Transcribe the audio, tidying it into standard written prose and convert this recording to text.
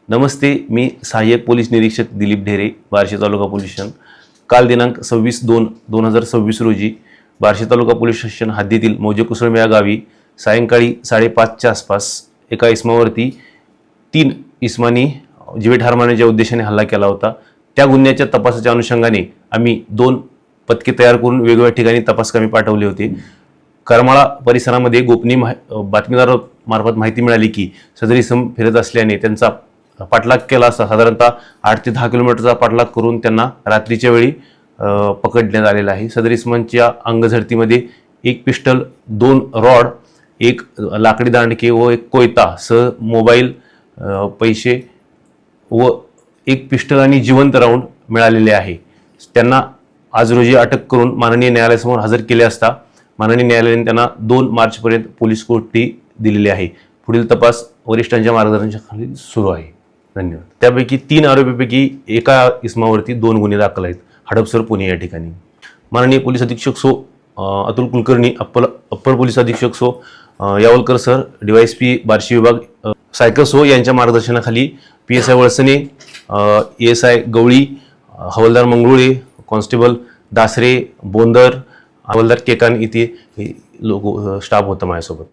नमस्ते, मी सहाय्यक पोलीस निरीक्षक दिलीप ढेरे, बार्शी तालुका police station. काल दिनांक 26/2/2026 रोजी बार्शी तालुका पोलीस स्टेशन हद्दीतील मौजे कुसळम या गावी सायंकाळी 5:30च्या आसपास एका इसमावरती 3 इसमांनी जीवेठार मारण्याच्या उद्देशाने हल्ला केला होता. त्या गुन्ह्याच्या तपासाच्या अनुषंगाने आम्ही 2 पथके तयार करून वेगवेगळ्या ठिकाणी तपासकामी पाठवले होते. करमाळा परिसरामध्ये गोपनीय बातमीदारामार्फत माहिती मिळाली की सदर इसम फिरत असल्याने त्यांचा पाठलाग केला असता. साधारणतः 8 ते 10 किलोमीटरचा पाठलाग करून त्यांना रात्रीच्या वेळी पकडण्यात आलेला आहे. सदर इसमांच्या अंगझडतीमध्ये 1 पिस्टल, 2 रॉड, 1 लाकडी दांडके व 1 कोयता सह मोबाईल, पैसे व 1 पिस्टल आणि जिवंत राऊंड मिळालेले आहे. त्यांना आज रोजी अटक करून माननीय न्यायालयासमोर हजर केले असता माननीय न्यायालयाने त्यांना 2 मार्चपर्यंत पोलीस कोठडी दिलेली आहे. पुढील तपास वरिष्ठांच्या मार्गदर्शनाखाली सुरू आहे. धन्यवाद. त्यापैकी 3 आरोपीपैकी एका इसमावरती 2 गुन्हे दाखल आहेत. हडपसर, पुणे या ठिकाणी. माननीय पोलीस अधीक्षक सो अतुल कुलकर्णी, अप्पर पोलीस अधीक्षक सो यावलकर सर, DYSP बार्शी विभाग सायकर सो यांच्या मार्गदर्शनाखाली PSI वळसने, ASI गवळी, हवालदार मंगरुळे, कॉन्स्टेबल दासरे, बोंदर, हवालदार केकान इथे लोक स्टाफ होता माझ्यासोबत.